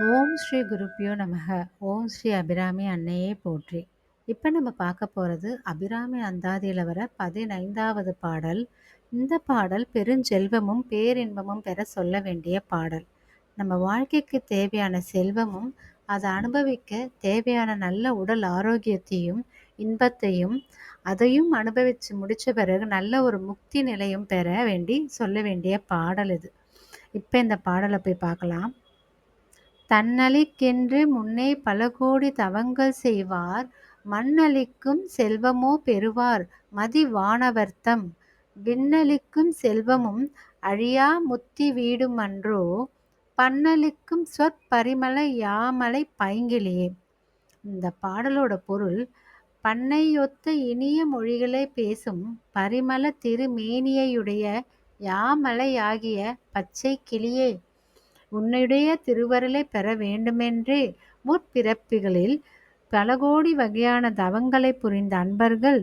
ஓம் ஸ்ரீ குருப்பியோ நமக. ஓம் ஸ்ரீ அபிராமி அன்னையே போற்றி. இப்போ நம்ம பார்க்க போகிறது அபிராமி அந்தாதியில் வர 15வது பாடல். இந்த பாடல் பெருஞ்செல்வமும் பேரின்பமும் பெற சொல்ல வேண்டிய பாடல். நம்ம வாழ்க்கைக்கு தேவையான செல்வமும் அதை அனுபவிக்க தேவையான நல்ல உடல் ஆரோக்கியத்தையும் இன்பத்தையும் அதையும் அனுபவித்து முடித்த பிறகு நல்ல ஒரு முக்தி நிலையும் பெற வேண்டி சொல்ல வேண்டிய பாடல் இது. இப்போ இந்த பாடலை போய் பார்க்கலாம். தன்னளிக்கென்று முன்னே பலகோடி தவங்கள் செய்வார் மண்ணளிக்கும் செல்வமோ பெறுவார் மதிவானவர்தம் விண்ணளிக்கும் செல்வமும் அழியா முத்தி வீடுமன்றோ பன்னளிக்கும் சொற்பரிமள யாமலை பைங்கிலியே. இந்த பாடலோட பொருள், பண்ணையொத்த இனிய மொழிகளை பேசும் பரிமள திருமேனியையுடைய யாமலையாகிய பச்சை கிளியே, உன்னுடைய திருவருளை பெற வேண்டுமென்றே முற்பிறப்புகளில் பல கோடி வகையான தவங்களை புரிந்த அன்பர்கள்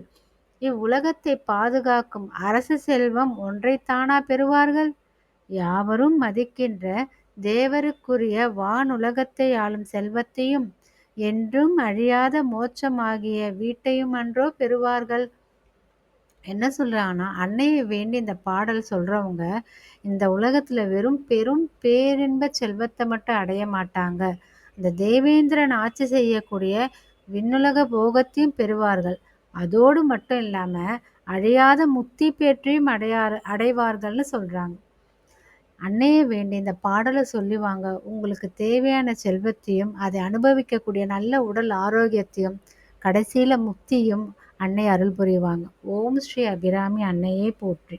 இவ்வுலகத்தை பாதுகாக்கும் அரசு செல்வம் ஒன்றைத்தானா பெறுவார்கள்? யாவரும் மதிக்கின்ற தேவருக்குரிய வானுலகத்தை ஆளும் செல்வத்தையும் என்றும் அழியாத மோட்சமாகிய வீட்டையும் அன்றோ பெறுவார்கள். என்ன சொல்றாங்கன்னா, அன்னையை வேண்டி இந்த பாடல் சொல்றவங்க இந்த உலகத்துல வெறும் பெரும் பேரின்ப செல்வத்தை மட்டும் அடைய மாட்டாங்க. இந்த தேவேந்திரன் ஆட்சி செய்யக்கூடிய விண்ணுலக போகத்தையும் பெறுவார்கள். அதோடு மட்டும் இல்லாம அழியாத முத்தி பேற்றையும் அடைவார்கள்னு சொல்றாங்க. அன்னையை வேண்டி இந்த பாடலை சொல்லுவாங்க. உங்களுக்கு தேவையான செல்வத்தையும் அதை அனுபவிக்கக்கூடிய நல்ல உடல் ஆரோக்கியத்தையும் கடைசியில முக்தியும் அன்னை அருள் புரிவாங்க. ஓம் ஸ்ரீ அபிராமி அன்னையே போற்றி.